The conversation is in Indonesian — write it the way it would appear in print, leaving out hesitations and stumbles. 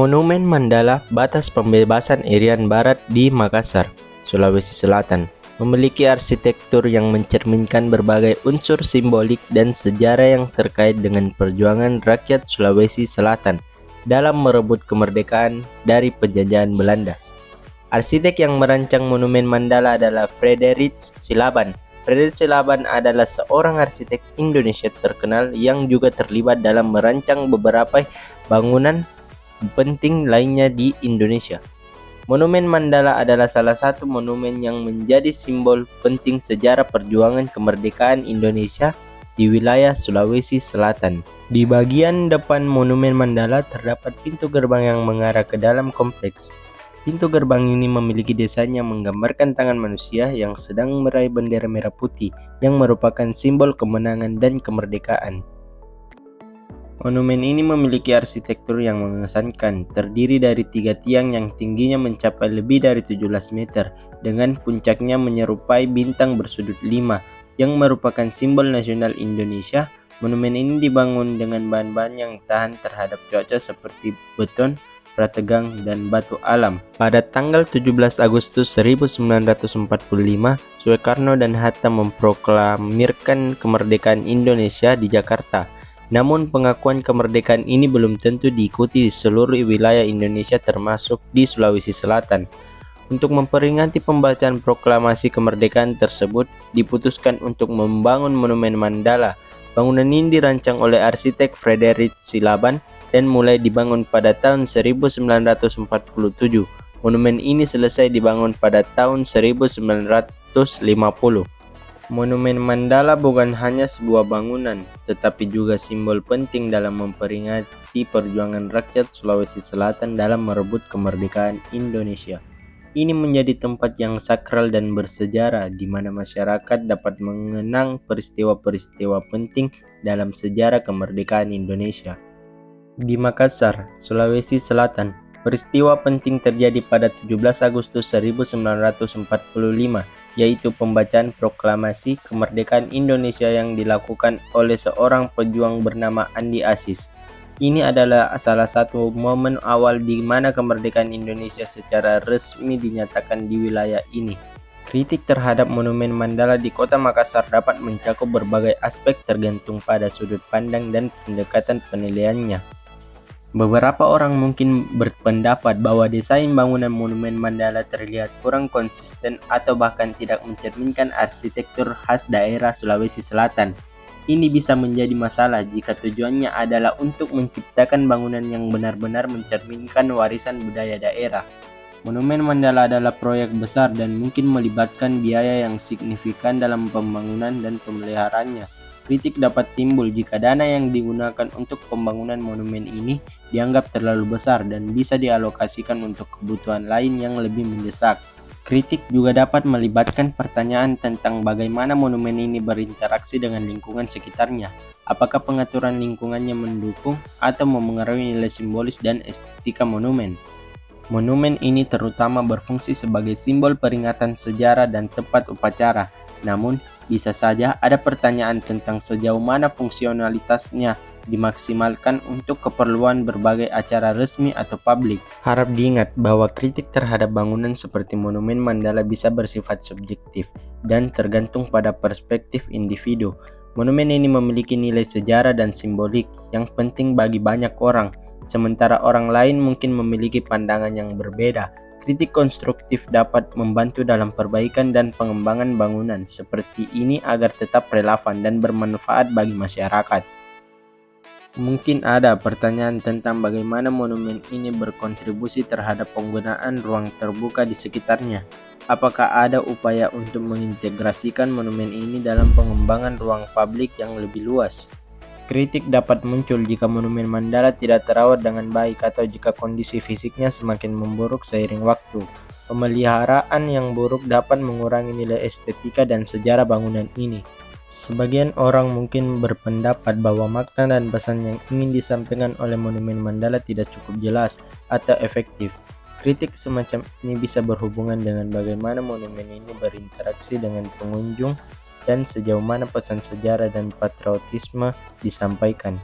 Monumen Mandala Batas Pembebasan Irian Barat di Makassar, Sulawesi Selatan, memiliki arsitektur yang mencerminkan berbagai unsur simbolik dan sejarah yang terkait dengan perjuangan rakyat Sulawesi Selatan dalam merebut kemerdekaan dari penjajahan Belanda. Arsitek yang merancang Monumen Mandala adalah Frederich Silaban. Frederich Silaban adalah seorang arsitek Indonesia terkenal yang juga terlibat dalam merancang beberapa bangunan penting lainnya di Indonesia. Monumen Mandala adalah salah satu monumen yang menjadi simbol penting sejarah perjuangan kemerdekaan Indonesia di wilayah Sulawesi Selatan. Di bagian depan Monumen Mandala terdapat pintu gerbang yang mengarah ke dalam kompleks. Pintu gerbang ini memiliki desain yang menggambarkan tangan manusia yang sedang meraih bendera merah putih yang merupakan simbol kemenangan dan kemerdekaan. Monumen ini memiliki arsitektur yang mengesankan, terdiri dari 3 tiang yang tingginya mencapai lebih dari 17 meter, dengan puncaknya menyerupai bintang bersudut 5, yang merupakan simbol nasional Indonesia. Monumen ini dibangun dengan bahan-bahan yang tahan terhadap cuaca seperti beton, prategang, dan batu alam. Pada tanggal 17 Agustus 1945, Soekarno dan Hatta memproklamirkan kemerdekaan Indonesia di Jakarta. Namun pengakuan kemerdekaan ini belum tentu diikuti di seluruh wilayah Indonesia termasuk di Sulawesi Selatan. Untuk memperingati pembacaan proklamasi kemerdekaan tersebut, diputuskan untuk membangun Monumen Mandala. Bangunan ini dirancang oleh arsitek Frederich Silaban dan mulai dibangun pada tahun 1947. Monumen ini selesai dibangun pada tahun 1950. Monumen Mandala bukan hanya sebuah bangunan, tetapi juga simbol penting dalam memperingati perjuangan rakyat Sulawesi Selatan dalam merebut kemerdekaan Indonesia. Ini menjadi tempat yang sakral dan bersejarah di mana masyarakat dapat mengenang peristiwa-peristiwa penting dalam sejarah kemerdekaan Indonesia. Di Makassar, Sulawesi Selatan, peristiwa penting terjadi pada 17 Agustus 1945, yaitu pembacaan proklamasi kemerdekaan Indonesia yang dilakukan oleh seorang pejuang bernama Andi Aziz. Ini adalah salah satu momen awal di mana kemerdekaan Indonesia secara resmi dinyatakan di wilayah ini. Kritik terhadap Monumen Mandala di Kota Makassar dapat mencakup berbagai aspek tergantung pada sudut pandang dan pendekatan penilaiannya. Beberapa orang mungkin berpendapat bahwa desain bangunan Monumen Mandala terlihat kurang konsisten atau bahkan tidak mencerminkan arsitektur khas daerah Sulawesi Selatan. Ini bisa menjadi masalah jika tujuannya adalah untuk menciptakan bangunan yang benar-benar mencerminkan warisan budaya daerah. Monumen Mandala adalah proyek besar dan mungkin melibatkan biaya yang signifikan dalam pembangunan dan pemeliharaannya. Kritik dapat timbul jika dana yang digunakan untuk pembangunan monumen ini dianggap terlalu besar dan bisa dialokasikan untuk kebutuhan lain yang lebih mendesak. Kritik juga dapat melibatkan pertanyaan tentang bagaimana monumen ini berinteraksi dengan lingkungan sekitarnya. Apakah pengaturan lingkungannya mendukung atau memengaruhi nilai simbolis dan estetika monumen? Monumen ini terutama berfungsi sebagai simbol peringatan sejarah dan tempat upacara. Namun, bisa saja ada pertanyaan tentang sejauh mana fungsionalitasnya dimaksimalkan untuk keperluan berbagai acara resmi atau publik. Harap diingat bahwa kritik terhadap bangunan seperti Monumen Mandala bisa bersifat subjektif dan tergantung pada perspektif individu. Monumen ini memiliki nilai sejarah dan simbolik yang penting bagi banyak orang, sementara orang lain mungkin memiliki pandangan yang berbeda. Kritik konstruktif dapat membantu dalam perbaikan dan pengembangan bangunan seperti ini agar tetap relevan dan bermanfaat bagi masyarakat. Mungkin ada pertanyaan tentang bagaimana monumen ini berkontribusi terhadap penggunaan ruang terbuka di sekitarnya. Apakah ada upaya untuk mengintegrasikan monumen ini dalam pengembangan ruang publik yang lebih luas? Kritik dapat muncul jika Monumen Mandala tidak terawat dengan baik atau jika kondisi fisiknya semakin memburuk seiring waktu. Pemeliharaan yang buruk dapat mengurangi nilai estetika dan sejarah bangunan ini. Sebagian orang mungkin berpendapat bahwa makna dan pesan yang ingin disampaikan oleh Monumen Mandala tidak cukup jelas atau efektif. Kritik semacam ini bisa berhubungan dengan bagaimana monumen ini berinteraksi dengan pengunjung dan sejauh mana pesan sejarah dan patriotisme disampaikan.